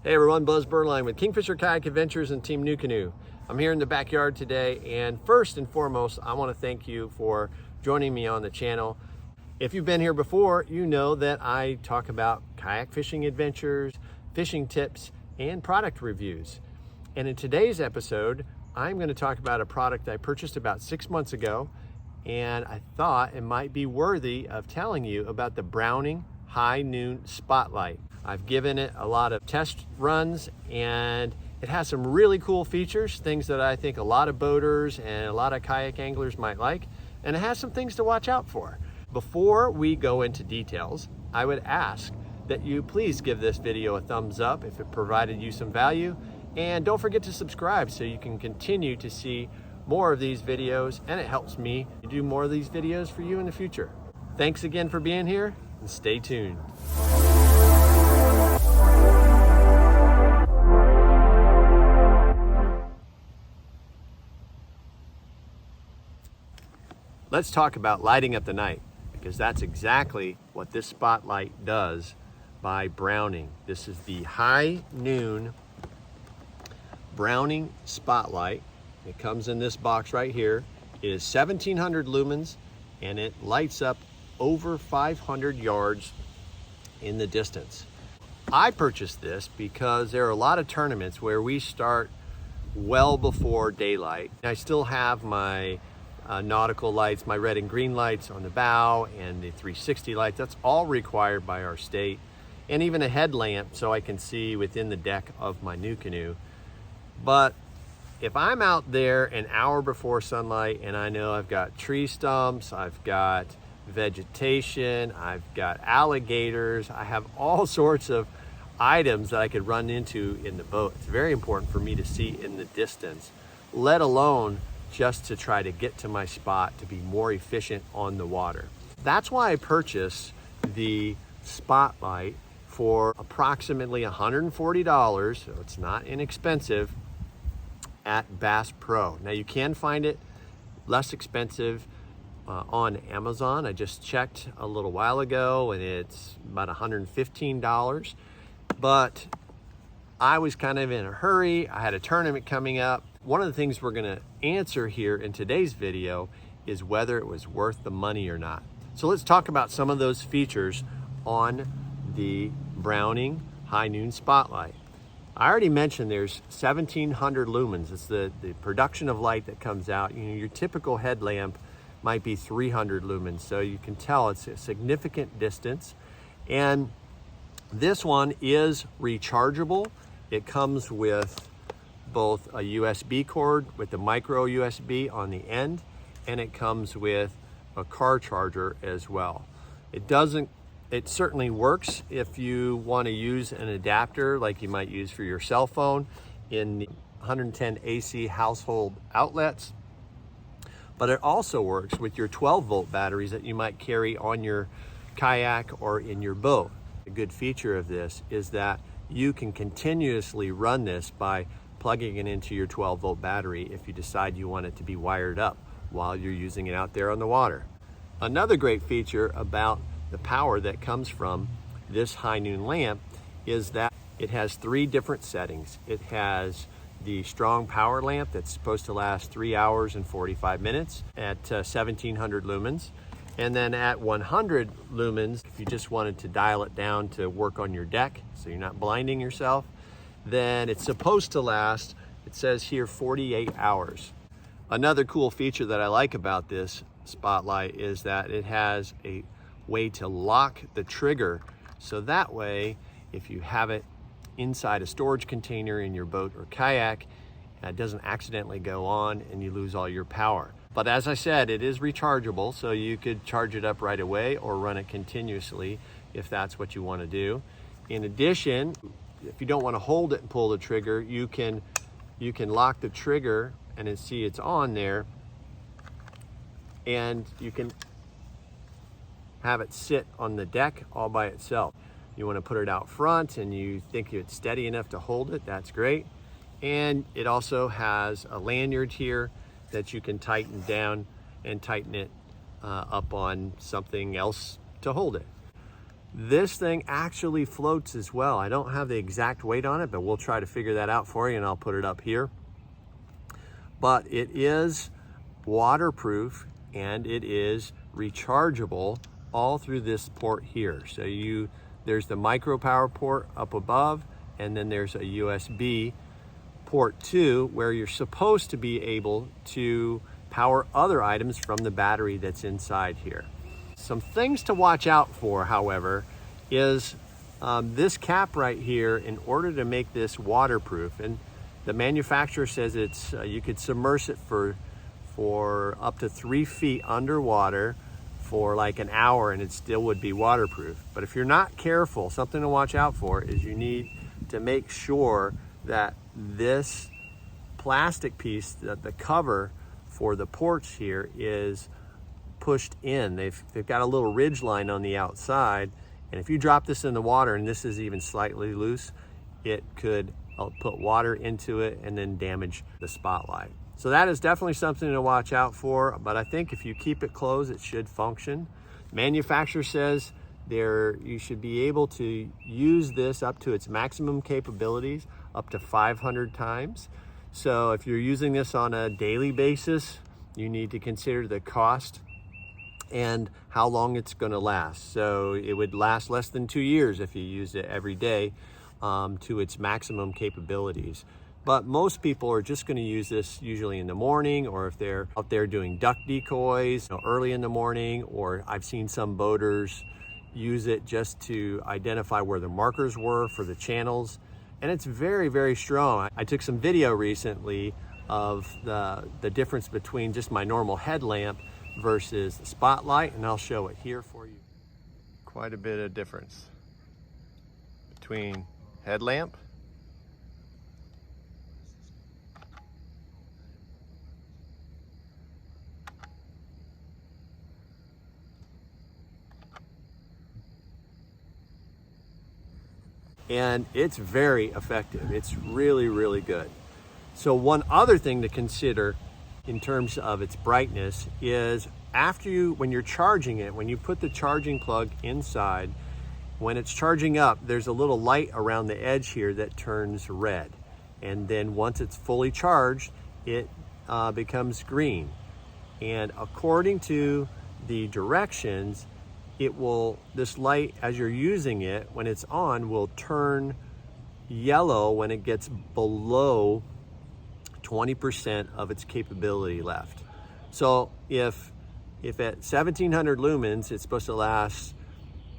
Hey everyone, Buzz Burnline with Kingfisher Kayak Adventures and Team New Canoe. I'm here in the backyard today, and first and foremost, I want to thank you for joining me on the channel. If you've been here before, you know that I talk about kayak fishing adventures, fishing tips, and product reviews. And in today's episode, I'm going to talk about a product I purchased about 6 months ago, and I thought it might be worthy of telling you about the Browning High Noon Spotlight. I've given it a lot of test runs, and it has some really cool features, things that I think a lot of boaters and a lot of kayak anglers might like, and it has some things to watch out for. Before we go into details, I would ask that you please give this video a thumbs up if it provided you some value, and don't forget to subscribe so you can continue to see more of these videos, and it helps me to do more of these videos for you in the future. Thanks again for being here, and stay tuned. Let's talk about lighting up the night, because that's exactly what this spotlight does by Browning. This is the High Noon Browning Spotlight. It comes in this box right here. It is 1700 lumens, and it lights up over 500 yards in the distance. I purchased this because there are a lot of tournaments where we start well before daylight. I still have my nautical lights, my red and green lights on the bow, and the 360 lights. That's all required by our state, and even a headlamp so I can see within the deck of my new canoe. But if I'm out there an hour before sunlight and I know I've got tree stumps, I've got vegetation, I've got alligators, I have all sorts of items that I could run into in the boat. It's very important for me to see in the distance, let alone just to try to get to my spot to be more efficient on the water. That's why I purchased the Spotlight for approximately $140, so it's not inexpensive, at Bass Pro. Now you can find it less expensive on Amazon. I just checked a little while ago and it's about $115, but I was kind of in a hurry. I had a tournament coming up. One of the things we're gonna answer here in today's video is whether it was worth the money or not. So let's talk about some of those features on the Browning High Noon Spotlight. I already mentioned there's 1700 lumens. It's the production of light that comes out. You know, your typical headlamp might be 300 lumens, so you can tell it's a significant distance. And this one is rechargeable. It comes with both a USB cord with the micro USB on the end, and it comes with a car charger as well. It certainly works if you want to use an adapter like you might use for your cell phone in the 110 AC household outlets, but it also works with your 12-volt batteries that you might carry on your kayak or in your boat. A good feature of this is that you can continuously run this by plugging it into your 12-volt battery if you decide you want it to be wired up while you're using it out there on the water. Another great feature about the power that comes from this High Noon lamp is that it has 3 different settings. It has the strong power lamp that's supposed to last 3 hours and 45 minutes at 1700 lumens. And then at 100 lumens, if you just wanted to dial it down to work on your deck so you're not blinding yourself, then it's supposed to last, it says here, 48 hours. Another cool feature that I like about this Spotlight is that it has a way to lock the trigger, so that way if you have it inside a storage container in your boat or kayak, it doesn't accidentally go on and you lose all your power. But as I said, it is rechargeable, so you could charge it up right away or run it continuously if that's what you want to do. In addition, if you don't want to hold it and pull the trigger, you can lock the trigger and then see it's on there, and you can have it sit on the deck all by itself. You want to put it out front and you think it's steady enough to hold it, that's great. And it also has a lanyard here that you can tighten down and tighten it up on something else to hold it. This thing actually floats as well. I don't have the exact weight on it, but we'll try to figure that out for you, and I'll put it up here. But it is waterproof and it is rechargeable all through this port here. So there's the micro power port up above, and then there's a USB port 2 where you're supposed to be able to power other items from the battery that's inside here. Some things to watch out for, however, is this cap right here. In order to make this waterproof, and the manufacturer says it's you could submerge it for up to 3 feet underwater for like an hour and it still would be waterproof. But if you're not careful, something to watch out for is you need to make sure that this plastic piece, that the cover for the ports here, is pushed in. They've got a little ridge line on the outside, and if you drop this in the water and this is even slightly loose, it could put water into it and then damage the spotlight. So that is definitely something to watch out for, but I think if you keep it closed, it should function. Manufacturer says you should be able to use this up to its maximum capabilities, up to 500 times. So if you're using this on a daily basis, you need to consider the cost and how long it's going to last. So it would last less than 2 years if you used it every day to its maximum capabilities. But most people are just going to use this usually in the morning, or if they're out there doing duck decoys early in the morning, or I've seen some boaters use it just to identify where the markers were for the channels. And it's very, very strong. I took some video recently of the difference between just my normal headlamp versus the spotlight, and I'll show it here for you. Quite a bit of difference between headlamp and it's very effective. It's really, really good. So one other thing to consider in terms of its brightness is when you're charging it, when you put the charging plug inside, when it's charging up, there's a little light around the edge here that turns red. And then once it's fully charged, it becomes green. And according to the directions, this light, as you're using it, when it's on, will turn yellow when it gets below 20% of its capability left. So if at 1700 lumens, it's supposed to last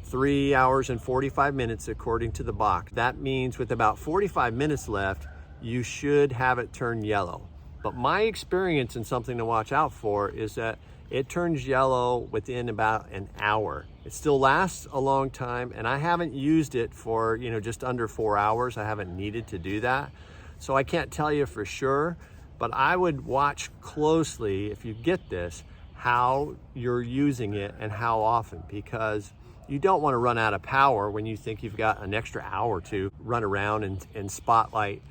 3 hours and 45 minutes according to the box. That means with about 45 minutes left, you should have it turn yellow. But my experience, and something to watch out for, is that it turns yellow within about an hour. It still lasts a long time, and I haven't used it for just under 4 hours. I haven't needed to do that. So I can't tell you for sure, but I would watch closely, if you get this, how you're using it and how often, because you don't want to run out of power when you think you've got an extra hour to run around and spotlight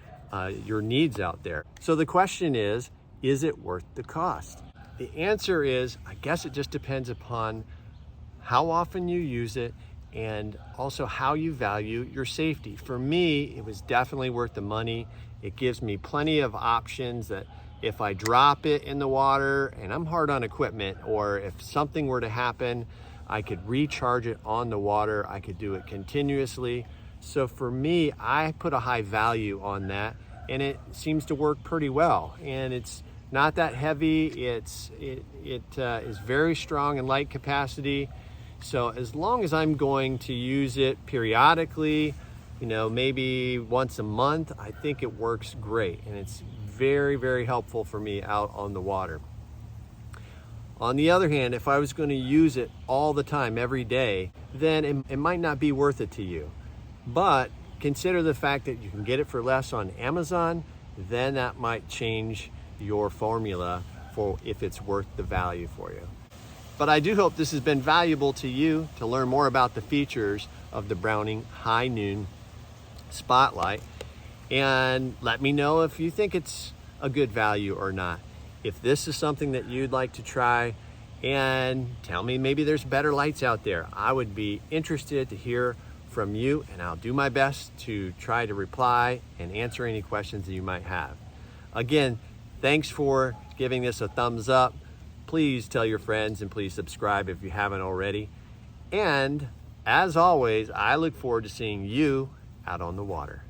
your needs out there. So the question is it worth the cost? The answer is, I guess it just depends upon how often you use it and also how you value your safety. For me, it was definitely worth the money. It gives me plenty of options that if I drop it in the water, and I'm hard on equipment, or if something were to happen, I could recharge it on the water. I could do it continuously. So for me, I put a high value on that, and it seems to work pretty well. And it's not that heavy. It is very strong in light capacity. So as long as I'm going to use it periodically, maybe once a month, I think it works great. And it's very, very helpful for me out on the water. On the other hand, if I was going to use it all the time, every day, then it might not be worth it to you. But consider the fact that you can get it for less on Amazon, then that might change your formula for if it's worth the value for you. But I do hope this has been valuable to you to learn more about the features of the Browning High Noon Spotlight. And let me know if you think it's a good value or not. If this is something that you'd like to try and tell me maybe there's better lights out there. I would be interested to hear from you, and I'll do my best to try to reply and answer any questions that you might have. Again, thanks for giving this a thumbs up. Please tell your friends and please subscribe if you haven't already. And as always, I look forward to seeing you out on the water.